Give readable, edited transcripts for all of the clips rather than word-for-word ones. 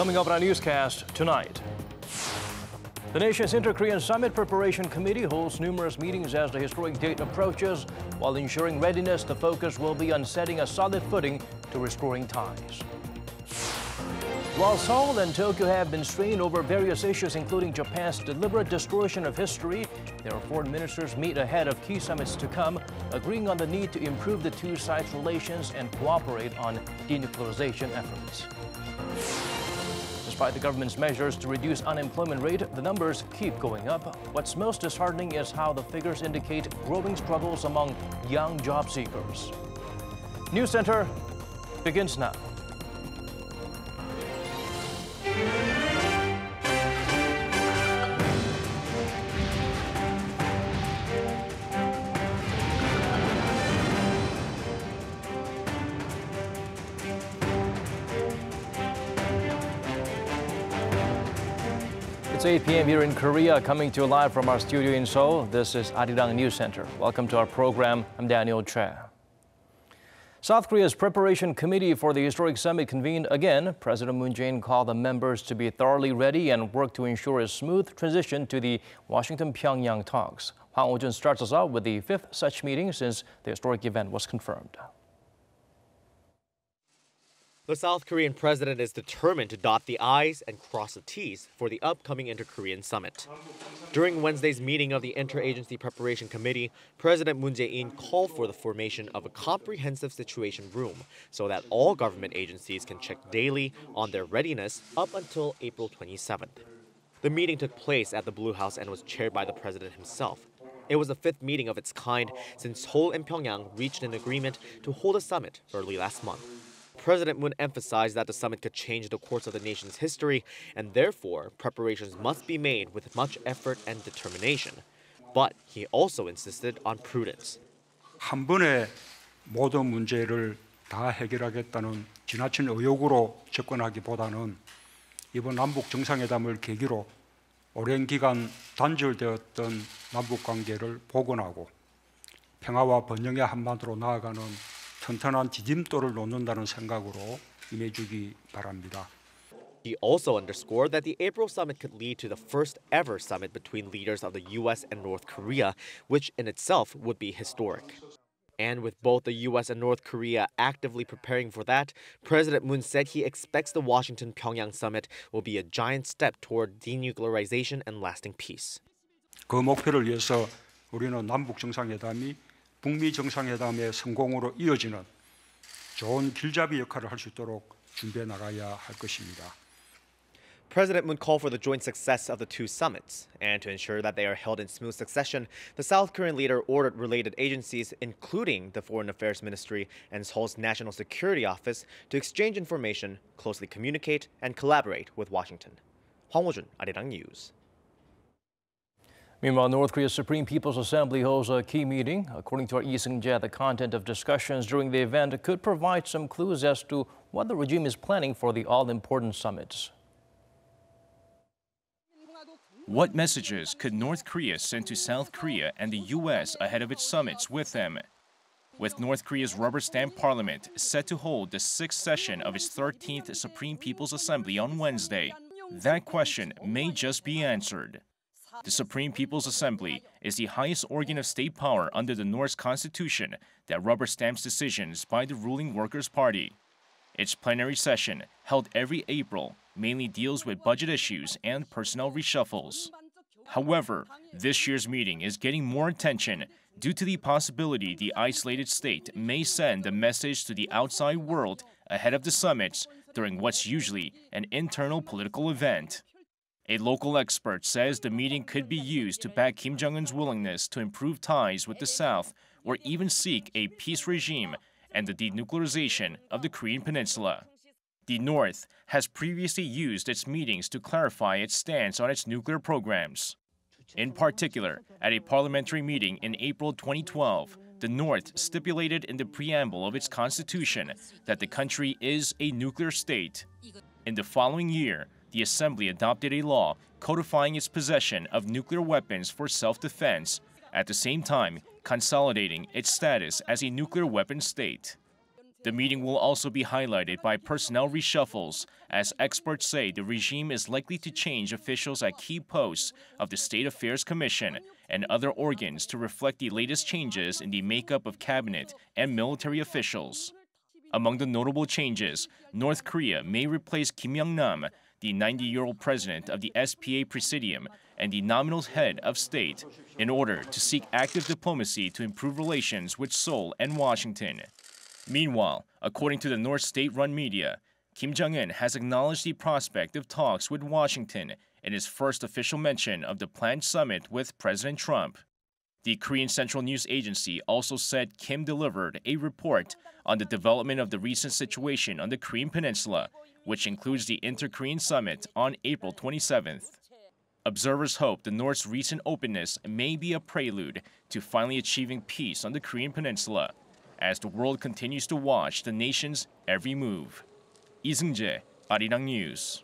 Coming up on our newscast tonight. The nation's interKorean Summit Preparation Committee holds numerous meetings as the historic date approaches. While ensuring readiness, the focus will be on setting a solid footing to restoring ties. While Seoul and Tokyo have been strained over various issues, including Japan's deliberate distortion of history, their foreign ministers meet ahead of key summits to come, agreeing on the need to improve the two sides' relations and cooperate on denuclearization efforts. Despite the government's measures to reduce unemployment rate, the numbers keep going up. What's most disheartening is how the figures indicate growing struggles among young job seekers. NEWSCENTER begins now. It's 8 p.m. here in Korea, coming to you live from our studio in Seoul. This is Arirang News Center. Welcome to our program. I'm Daniel Choi. South Korea's preparation committee for the historic summit convened again. President Moon Jae-in called the members to be thoroughly ready and work to ensure a smooth transition to the Washington-Pyongyang talks. Hwang Oh-jun starts us out with the fifth such meeting since the historic event was confirmed. The South Korean president is determined to dot the I's and cross the T's for the upcoming interKorean summit. During Wednesday's meeting of the Interagency Preparation Committee, President Moon Jae-in called for the formation of a comprehensive situation room so that all government agencies can check daily on their readiness up until April 27th. The meeting took place at the Blue House and was chaired by the president himself. It was the fifth meeting of its kind since Seoul and Pyongyang reached an agreement to hold a summit early last month. President Moon emphasized that the summit could change the course of the nation's history, and therefore preparations must be made with much effort and determination. But he also insisted on prudence. 한 번에 모든 문제를 다 해결하겠다는 지나친 의욕으로 접근하기보다는 이번 남북 정상회담을 계기로 오랜 기간 단절되었던 남북 관계를 복원하고 평화와 번영의 한반도로 나아가는 튼튼한 디딤돌을 놓는다는 생각으로 임해주기 바랍니다. He also underscored that the April summit could lead to the first ever summit between leaders of the U.S. and North Korea, which in itself would be historic. And with both the U.S. and North Korea actively preparing for that, President Moon said he expects the Washington-Pyongyang summit will be a giant step toward denuclearization and lasting peace. 그 목표를 위해서 우리는 남북 정상회담이 북미 정상회담의 성공으로 이어지는 좋은 길잡이 역할을 할 수 있도록 준비해 나가야 할 것입니다. President Moon called for the joint success of the two summits, and to ensure that they are held in smooth succession, the South Korean leader ordered related agencies, including the Foreign Affairs Ministry and Seoul's National Security Office, to exchange information, closely communicate, and collaborate with Washington. Hwang Oh-jun, Arirang News. Meanwhile, North Korea's Supreme People's Assembly holds a key meeting. According to our Lee Seung-jae, the content of discussions during the event could provide some clues as to what the regime is planning for the all-important summits. What messages could North Korea send to South Korea and the U.S. ahead of its summits with them? With North Korea's rubber stamp parliament set to hold the sixth session of its 13th Supreme People's Assembly on Wednesday, that question may just be answered. The Supreme People's Assembly is the highest organ of state power under the North's constitution that rubber stamps decisions by the ruling Workers' Party. Its plenary session, held every April, mainly deals with budget issues and personnel reshuffles. However, this year's meeting is getting more attention due to the possibility the isolated state may send a message to the outside world ahead of the summits during what's usually an internal political event. A local expert says the meeting could be used to back Kim Jong-un's willingness to improve ties with the South or even seek a peace regime and the denuclearization of the Korean Peninsula. The North has previously used its meetings to clarify its stance on its nuclear programs. In particular, at a parliamentary meeting in April 2012, the North stipulated in the preamble of its constitution that the country is a nuclear state. In the following year, the Assembly adopted a law codifying its possession of nuclear weapons for self-defense, at the same time consolidating its status as a nuclear weapons state. The meeting will also be highlighted by personnel reshuffles, as experts say the regime is likely to change officials at key posts of the State Affairs Commission and other organs to reflect the latest changes in the makeup of cabinet and military officials. Among the notable changes, North Korea may replace Kim Young-nam, the 90-year-old president of the SPA Presidium and the nominal head of state, in order to seek active diplomacy to improve relations with Seoul and Washington. Meanwhile, according to the North state-run media, Kim Jong-un has acknowledged the prospect of talks with Washington in his first official mention of the planned summit with President Trump. The Korean Central News Agency also said Kim delivered a report on the development of the recent situation on the Korean Peninsula, which includes the interKorean summit on April 27th. Observers hope the North's recent openness may be a prelude to finally achieving peace on the Korean Peninsula, as the world continues to watch the nation's every move. Lee Seung-jae, Arirang News.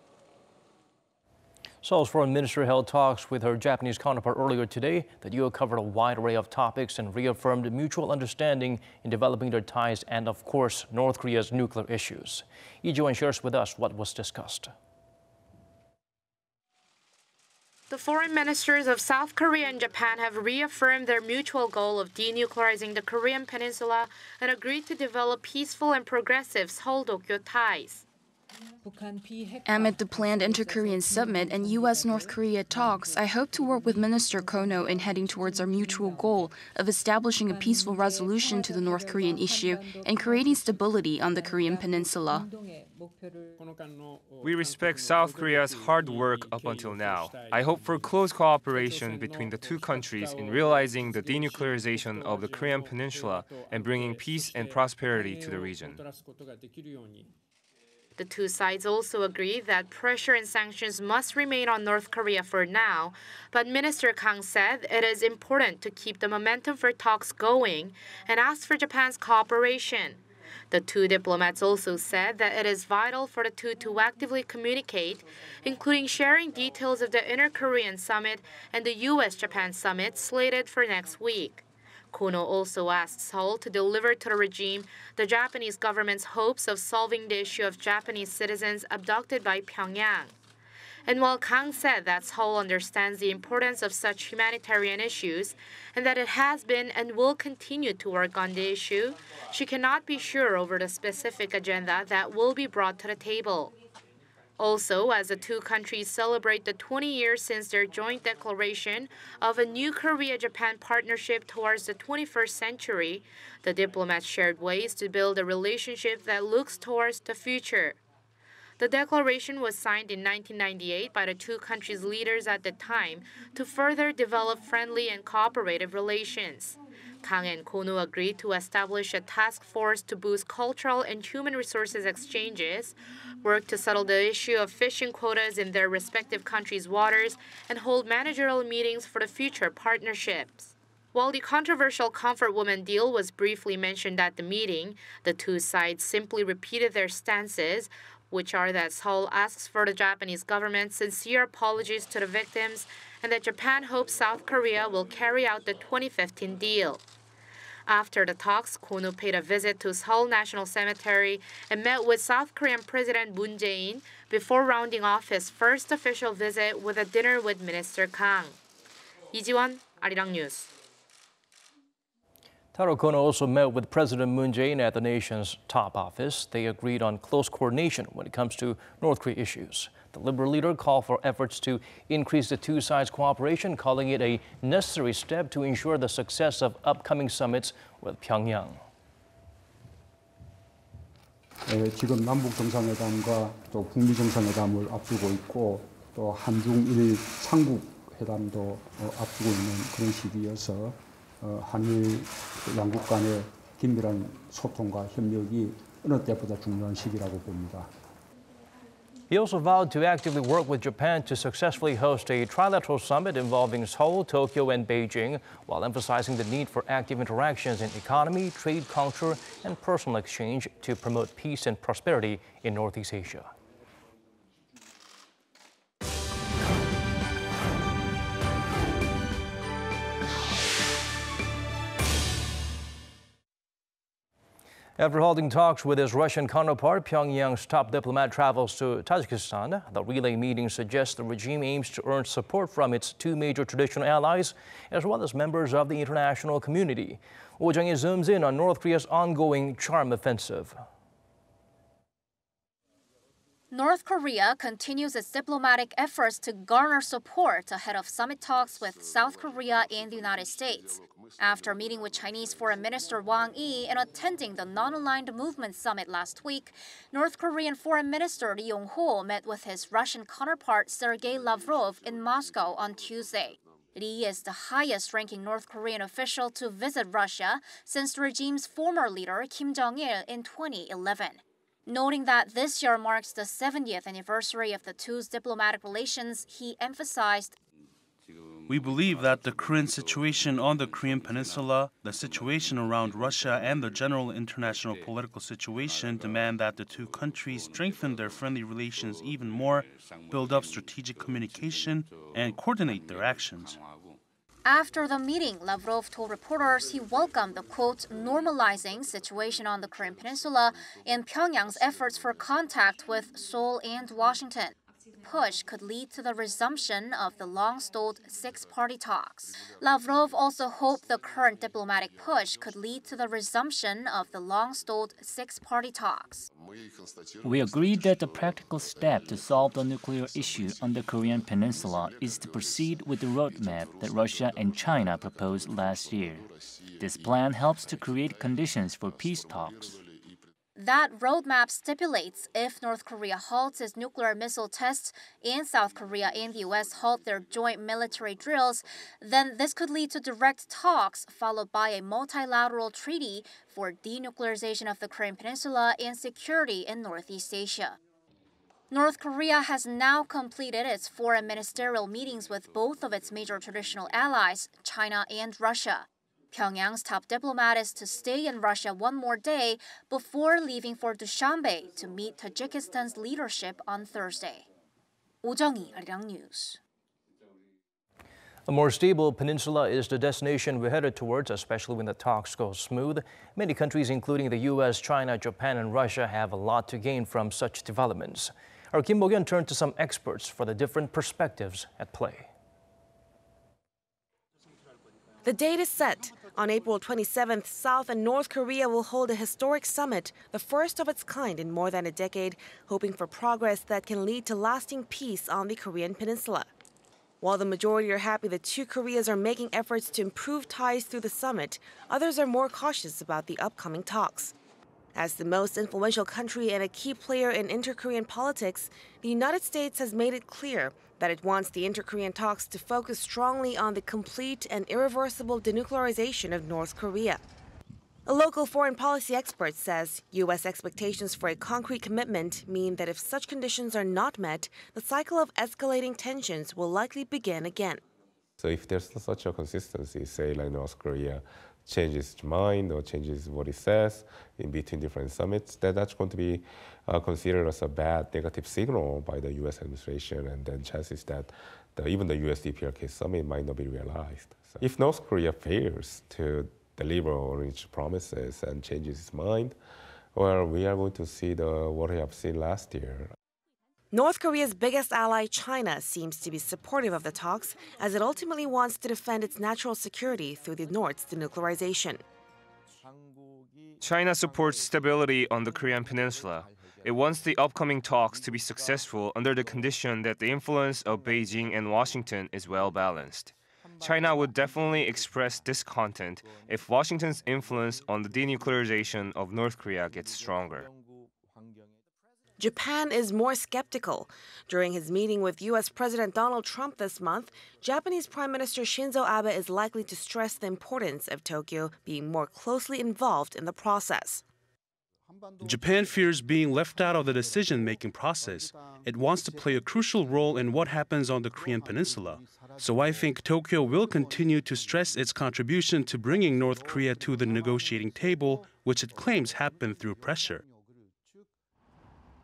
Seoul's foreign minister held talks with her Japanese counterpart earlier today. The duo covered a wide array of topics and reaffirmed mutual understanding in developing their ties and, of course, North Korea's nuclear issues. Lee Jae-in shares with us what was discussed. The foreign ministers of South Korea and Japan have reaffirmed their mutual goal of denuclearizing the Korean peninsula and agreed to develop peaceful and progressive Seoul-Tokyo ties. Amid the planned interKorean summit and U.S.-North Korea talks, I hope to work with Minister Kono in heading towards our mutual goal of establishing a peaceful resolution to the North Korean issue and creating stability on the Korean peninsula. We respect South Korea's hard work up until now. I hope for close cooperation between the two countries in realizing the denuclearization of the Korean peninsula and bringing peace and prosperity to the region. The two sides also agree that pressure and sanctions must remain on North Korea for now, but Minister Kang said it is important to keep the momentum for talks going and asked for Japan's cooperation. The two diplomats also said that it is vital for the two to actively communicate, including sharing details of the interKorean summit and the U.S.-Japan summit slated for next week. Kono also asked Seoul to deliver to the regime the Japanese government's hopes of solving the issue of Japanese citizens abducted by Pyongyang. And while Kang said that Seoul understands the importance of such humanitarian issues and that it has been and will continue to work on the issue, she cannot be sure over the specific agenda that will be brought to the table. Also, as the two countries celebrate the 20 years since their joint declaration of a new Korea-Japan partnership towards the 21st century, the diplomats shared ways to build a relationship that looks towards the future. The declaration was signed in 1998 by the two countries' leaders at the time to further develop friendly and cooperative relations. Kang and Kono agreed to establish a task force to boost cultural and human resources exchanges, work to settle the issue of fishing quotas in their respective countries' waters, and hold managerial meetings for the future partnerships. While the controversial Comfort Woman deal was briefly mentioned at the meeting, the two sides simply repeated their stances, which are that Seoul asks for the Japanese government's sincere apologies to the victims and that Japan hopes South Korea will carry out the 2015 deal. After the talks, Kono paid a visit to Seoul National Cemetery and met with South Korean President Moon Jae-in before rounding off his first official visit with a dinner with Minister Kang. Lee Ji-won, Arirang News. Taro Kono also met with President Moon Jae-in at the nation's top office. They agreed on close coordination when it comes to North Korea issues. The Liberal leader called for efforts to increase the two sides' cooperation, calling it a necessary step to ensure the success of upcoming summits with Pyongyang. 지금 남북 정상회담과 또 북미 정상회담을 앞두고 있고 또 한중일 상국 회담도 앞두고 있는 그런 시기여서 한일 양국 간의 긴밀한 소통과 협력이 어느 때보다 중요한 시기라고 봅니다. He also vowed to actively work with Japan to successfully host a trilateral summit involving Seoul, Tokyo, and Beijing, while emphasizing the need for active interactions in economy, trade, culture, and personal exchange to promote peace and prosperity in Northeast Asia. After holding talks with his Russian counterpart, Pyongyang's top diplomat travels to Tajikistan. The relay meeting suggests the regime aims to earn support from its two major traditional allies, as well as members of the international community. Jong-un zooms in on North Korea's ongoing charm offensive. North Korea continues its diplomatic efforts to garner support ahead of summit talks with South Korea and the United States. After meeting with Chinese Foreign Minister Wang Yi and attending the Non-Aligned Movement Summit last week, North Korean Foreign Minister Lee Yong-ho met with his Russian counterpart Sergei Lavrov in Moscow on Tuesday. Lee is the highest-ranking North Korean official to visit Russia since the regime's former leader Kim Jong-il in 2011. Noting that this year marks the 70th anniversary of the two's diplomatic relations, he emphasized, "We believe that the current situation on the Korean Peninsula, the situation around Russia, and the general international political situation demand that the two countries strengthen their friendly relations even more, build up strategic communication, and coordinate their actions." After the meeting, Lavrov told reporters he welcomed the, quote, normalizing situation on the Korean Peninsula and Pyongyang's efforts for contact with Seoul and Washington. The push could lead to the resumption of the long-stalled six-party talks. Lavrov also hoped the current diplomatic push could lead to the resumption of the long-stalled six-party talks. We agreed that the practical step to solve the nuclear issue on the Korean Peninsula is to proceed with the roadmap that Russia and China proposed last year. This plan helps to create conditions for peace talks. That roadmap stipulates if North Korea halts its nuclear missile tests and South Korea and the U.S. halt their joint military drills, then this could lead to direct talks followed by a multilateral treaty for denuclearization of the Korean Peninsula and security in Northeast Asia. North Korea has now completed its foreign ministerial meetings with both of its major traditional allies, China and Russia. Pyongyang's top diplomat is to stay in Russia one more day before leaving for Dushanbe to meet Tajikistan's leadership on Thursday. Jong-un, Arirang News. A more stable peninsula is the destination we're headed towards, especially when the talks go smooth. Many countries, including the U.S., China, Japan, and Russia, have a lot to gain from such developments. Our Kim Bo-kyun turned to some experts for the different perspectives at play. The date is set. On April 27th, South and North Korea will hold a historic summit, the first of its kind in more than a decade, hoping for progress that can lead to lasting peace on the Korean Peninsula. While the majority are happy the two Koreas are making efforts to improve ties through the summit, others are more cautious about the upcoming talks. As the most influential country and a key player in interKorean politics, the United States has made it clear that it wants the interKorean talks to focus strongly on the complete and irreversible denuclearization of North Korea. A local foreign policy expert says U.S. expectations for a concrete commitment mean that if such conditions are not met, the cycle of escalating tensions will likely begin again. So if there's such a consistency, say like North Korea changes its mind or changes what it says in between different summits, that's going to be considered as a bad negative signal by the U.S. administration, and then chances that even the U.S.-DPRK summit might not be realized. So if North Korea fails to deliver on its promises and changes its mind, well, we are going to see what we have seen last year. North Korea's biggest ally, China, seems to be supportive of the talks, as it ultimately wants to defend its natural security through the North's denuclearization. China supports stability on the Korean Peninsula. It wants the upcoming talks to be successful under the condition that the influence of Beijing and Washington is well balanced. China would definitely express discontent if Washington's influence on the denuclearization of North Korea gets stronger. Japan is more skeptical. During his meeting with U.S. President Donald Trump this month, Japanese Prime Minister Shinzo Abe is likely to stress the importance of Tokyo being more closely involved in the process. Japan fears being left out of the decision-making process. It wants to play a crucial role in what happens on the Korean Peninsula. So I think Tokyo will continue to stress its contribution to bringing North Korea to the negotiating table, which it claims happened through pressure.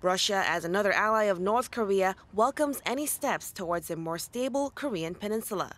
Russia, as another ally of North Korea, welcomes any steps towards a more stable Korean peninsula.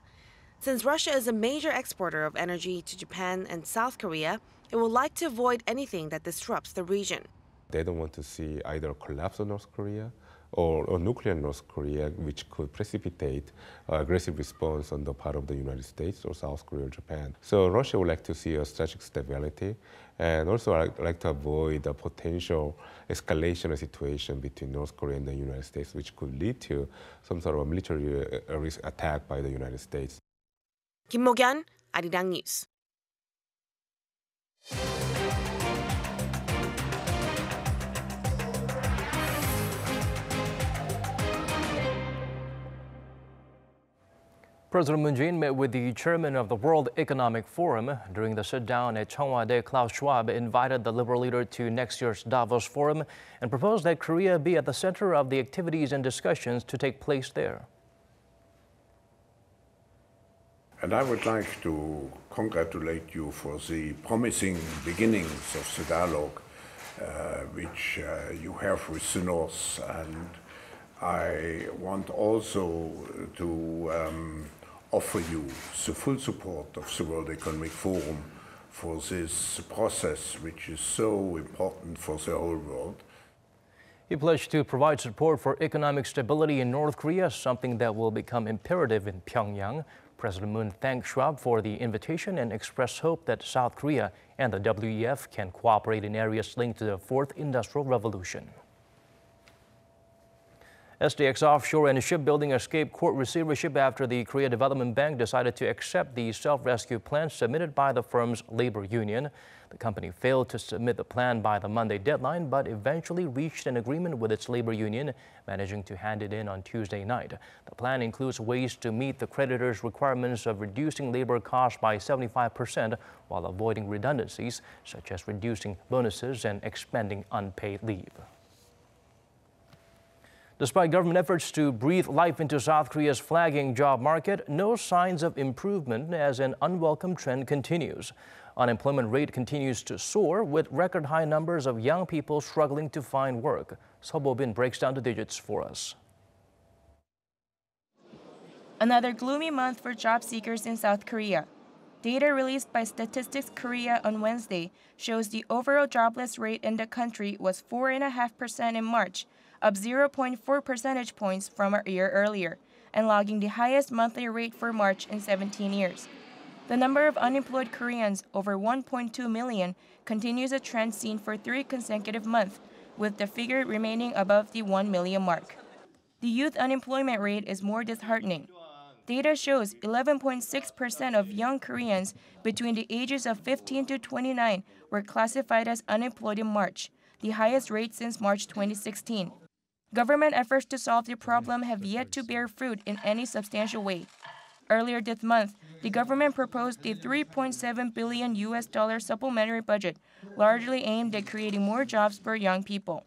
Since Russia is a major exporter of energy to Japan and South Korea, it would like to avoid anything that disrupts the region. They don't want to see either a collapse of North Korea or a nuclear North Korea, which could precipitate aggressive response on the part of the United States or South Korea or Japan. So Russia would like to see a strategic stability, and also like to avoid a potential escalation of situation between North Korea and the United States, which could lead to some sort of a military risk attack by the United States. Kim Mo-gyun, Arirang News. President Moon Jae-in met with the chairman of the World Economic Forum. During the sit-down at Cheongwade, Klaus Schwab invited the Liberal leader to next year's Davos Forum and proposed that Korea be at the center of the activities and discussions to take place there. And I would like to congratulate you for the promising beginnings of the dialogue which you have with the North. And I want also to offer you the full support of the World Economic Forum for this process, which is so important for the whole world. He pledged to provide support for economic stability in North Korea, something that will become imperative in Pyongyang. President Moon thanked Schwab for the invitation and expressed hope that South Korea and the WEF can cooperate in areas linked to the Fourth Industrial Revolution. STX Offshore and Shipbuilding escaped court receivership after the Korea Development Bank decided to accept the self-rescue plan submitted by the firm's labor union. The company failed to submit the plan by the Monday deadline, but eventually reached an agreement with its labor union, managing to hand it in on Tuesday night. The plan includes ways to meet the creditors' requirements of reducing labor costs by 75% while avoiding redundancies, such as reducing bonuses and expending unpaid leave. Despite government efforts to breathe life into South Korea's flagging job market, no signs of improvement as an unwelcome trend continues. Unemployment rate continues to soar, with record high numbers of young people struggling to find work. Seo Bo-bin breaks down the digits for us. Another gloomy month for job seekers in South Korea. Data released by Statistics Korea on Wednesday shows the overall jobless rate in the country was 4.5% in March, up 0.4 percentage points from a year earlier, and logging the highest monthly rate for March in 17 years. The number of unemployed Koreans, over 1.2 million, continues a trend seen for 3 consecutive months, with the figure remaining above the 1 million mark. The youth unemployment rate is more disheartening. Data shows 11.6% of young Koreans between the ages of 15 to 29 were classified as unemployed in March, the highest rate since March 2016. Government efforts to solve the problem have yet to bear fruit in any substantial way. Earlier this month, the government proposed a $3.7 billion supplementary budget, largely aimed at creating more jobs for young people.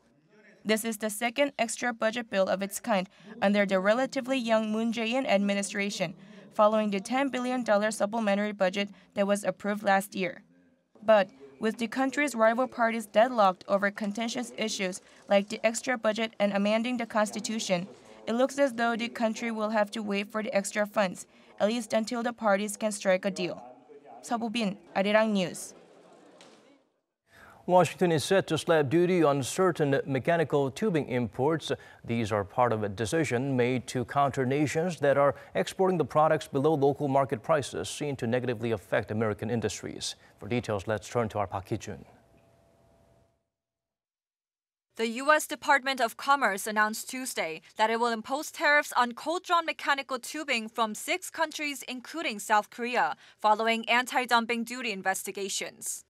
This is the second extra budget bill of its kind under the relatively young Moon Jae-in administration, following the $10 billion supplementary budget that was approved last year. But with the country's rival parties deadlocked over contentious issues like the extra budget and amending the constitution, it looks as though the country will have to wait for the extra funds, at least until the parties can strike a deal. Seo Bo-bin, Arirang News. Washington is set to slap duty on certain mechanical tubing imports. These are part of a decision made to counter nations that are exporting the products below local market prices, seen to negatively affect American industries. For details, let's turn to our Park Hee-jun. The U.S. Department of Commerce announced Tuesday that it will impose tariffs on cold-drawn mechanical tubing from 6 countries, including South Korea, following anti-dumping duty investigations.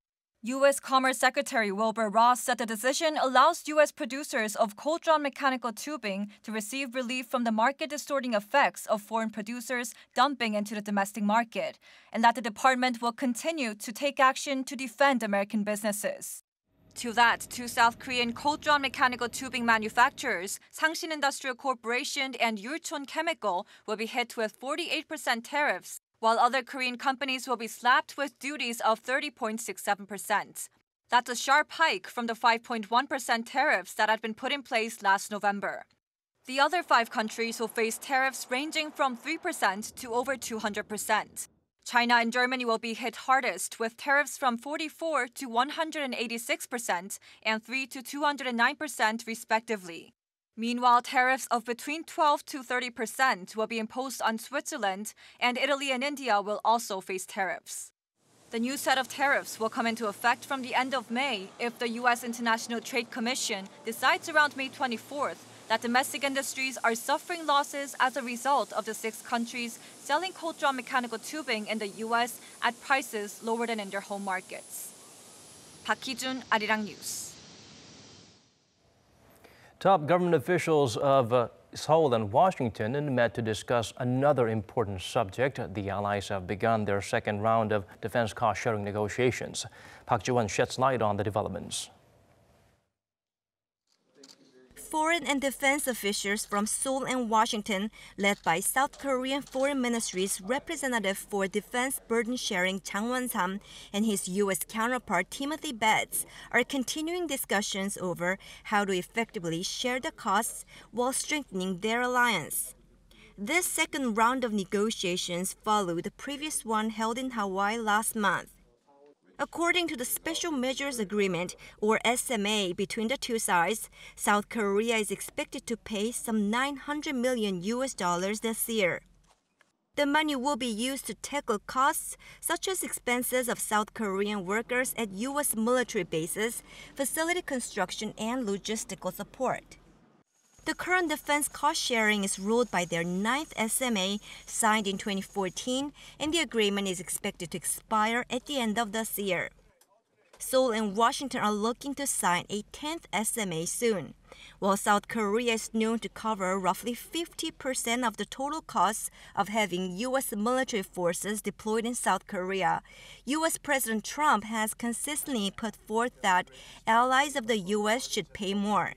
U.S. Commerce Secretary Wilbur Ross said the decision allows U.S. producers of cold-drawn mechanical tubing to receive relief from the market-distorting effects of foreign producers dumping into the domestic market, and that the department will continue to take action to defend American businesses. To that, 2 South Korean cold-drawn mechanical tubing manufacturers, Sangshin Industrial Corporation and Yulchon Chemical, will be hit with 48% tariffs, while other Korean companies will be slapped with duties of 30.67%. That's a sharp hike from the 5.1% tariffs that had been put in place last November. The other 5 countries will face tariffs ranging from 3% to over 200%. China and Germany will be hit hardest with tariffs from 44 to 186% and 3 to 209% respectively. Meanwhile, tariffs of between 12 to 30% will be imposed on Switzerland, and Italy and India will also face tariffs. The new set of tariffs will come into effect from the end of May if the U.S. International Trade Commission decides around May 24th that domestic industries are suffering losses as a result of the 6 countries selling cold-drawn mechanical tubing in the U.S. at prices lower than in their home markets. Park Hee-jun, Arirang News. Top government officials of Seoul and Washington met to discuss another important subject. The allies have begun their second round of defense cost-sharing negotiations. Park Ji-won sheds light on the developments. Foreign and defense officials from Seoul and Washington, led by South Korean Foreign Ministry's representative for defense burden sharing Jang Won-sam and his U.S. counterpart Timothy Betts, are continuing discussions over how to effectively share the costs while strengthening their alliance. This second round of negotiations followed the previous one held in Hawaii last month. According to the Special Measures Agreement, or SMA, between the two sides, South Korea is expected to pay some $900 million this year. The money will be used to tackle costs such as expenses of South Korean workers at U.S. military bases, facility construction, and logistical support. The current defense cost-sharing is ruled by their 9th SMA, signed in 2014, and the agreement is expected to expire at the end of this year. Seoul and Washington are looking to sign a 10th SMA soon. While South Korea is known to cover roughly 50% of the total costs of having U.S. military forces deployed in South Korea, U.S. President Trump has consistently put forth that allies of the U.S. should pay more.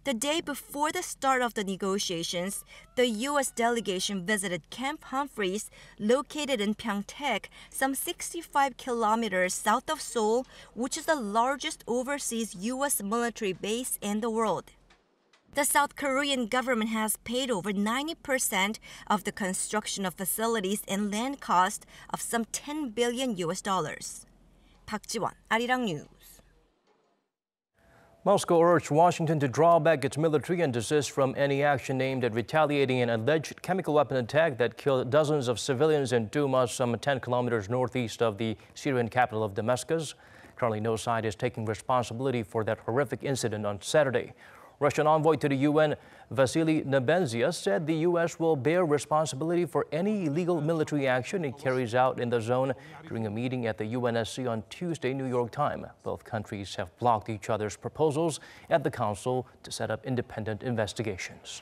The day before the start of the negotiations, the U.S. delegation visited Camp Humphreys, located in Pyeongtaek, some 65 kilometers south of Seoul, which is the largest overseas U.S. military base in the world. The South Korean government has paid over 90% of the construction of facilities and land cost of some $10 billion. Park Ji-won, Arirang News. Moscow urged Washington to draw back its military and desist from any action aimed at retaliating an alleged chemical weapon attack that killed dozens of civilians in Duma, some 10 kilometers northeast of the Syrian capital of Damascus. Currently, no side is taking responsibility for that horrific incident on Saturday. Russian envoy to the UN, Vasily Nebenzia, said the U.S. will bear responsibility for any illegal military action it carries out in the zone during a meeting at the UNSC on Tuesday, New York time. Both countries have blocked each other's proposals at the Council to set up independent investigations.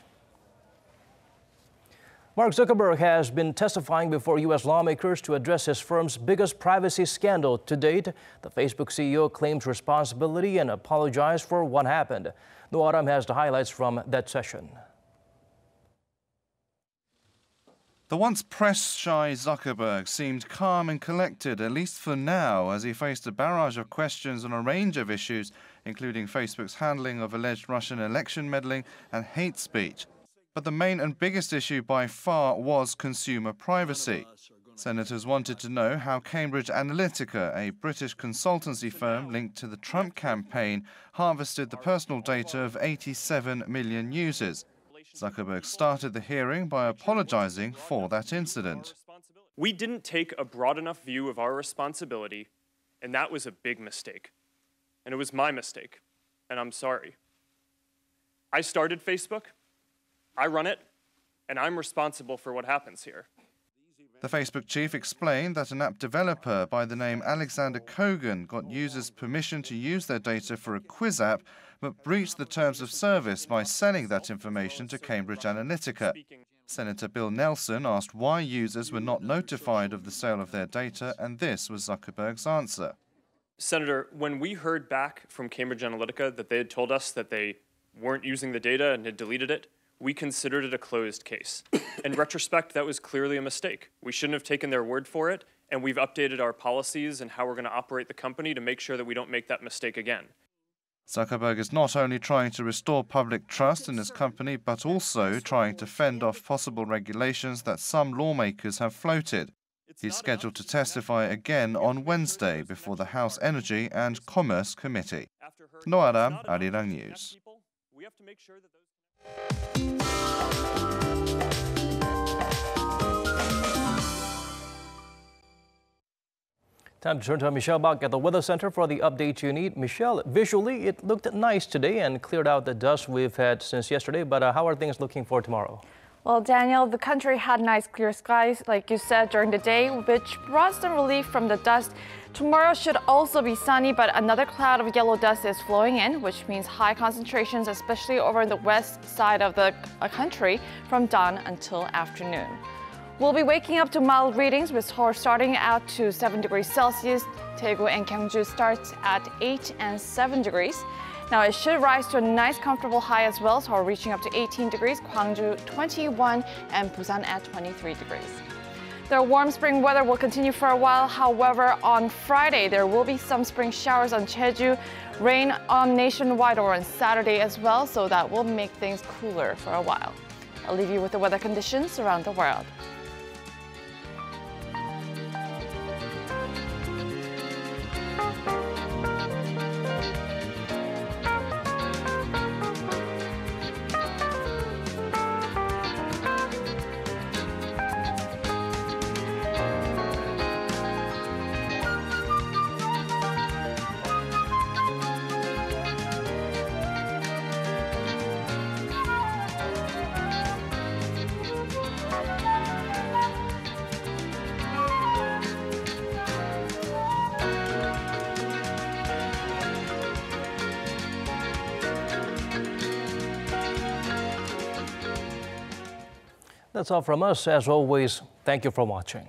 Mark Zuckerberg has been testifying before U.S. lawmakers to address his firm's biggest privacy scandal to date. The Facebook CEO claims responsibility and apologized for what happened. No Aram has the highlights from that session. The once press-shy Zuckerberg seemed calm and collected, at least for now, as he faced a barrage of questions on a range of issues, including Facebook's handling of alleged Russian election meddling and hate speech. But the main and biggest issue by far was consumer privacy. Senators wanted to know how Cambridge Analytica, a British consultancy firm linked to the Trump campaign, harvested the personal data of 87 million users. Zuckerberg started the hearing by apologizing for that incident. We didn't take a broad enough view of our responsibility, and that was a big mistake. And it was my mistake, and I'm sorry. I started Facebook, I run it, and I'm responsible for what happens here. The Facebook chief explained that an app developer by the name Alexander Kogan got users permission to use their data for a quiz app, but breached the terms of service by selling that information to Cambridge Analytica. Senator Bill Nelson asked why users were not notified of the sale of their data, and this was Zuckerberg's answer. Senator, when we heard back from Cambridge Analytica that they had told us that they weren't using the data and had deleted it, we considered it a closed case. In retrospect, that was clearly a mistake. We shouldn't have taken their word for it, and we've updated our policies and how we're going to operate the company to make sure that we don't make that mistake again. Zuckerberg is not only trying to restore public trust in his company, but also trying to fend off possible regulations that some lawmakers have floated. He's scheduled to testify again on Wednesday before the House Energy and Commerce Committee. Noara, Arirang News. Time to turn to Michelle back at the Weather Center for the updates you need. Michelle, visually it looked nice today and cleared out the dust we've had since yesterday, but how are things looking for tomorrow? Well, Daniel, the country had nice clear skies, like you said, during the day, which brought some relief from the dust. Tomorrow should also be sunny, but another cloud of yellow dust is flowing in, which means high concentrations, especially over the west side of the country from dawn until afternoon. We'll be waking up to mild readings, with Seoul starting out to 7 degrees Celsius. Daegu and Gyeongju starts at 8 and 7 degrees. Now it should rise to a nice comfortable high as well, so we're reaching up to 18 degrees, Gwangju 21, and Busan at 23 degrees. The warm spring weather will continue for a while. However, on Friday, there will be some spring showers on Jeju, rain on nationwide or on Saturday as well, so that will make things cooler for a while. I'll leave you with the weather conditions around the world. That's all from us. As always, thank you for watching.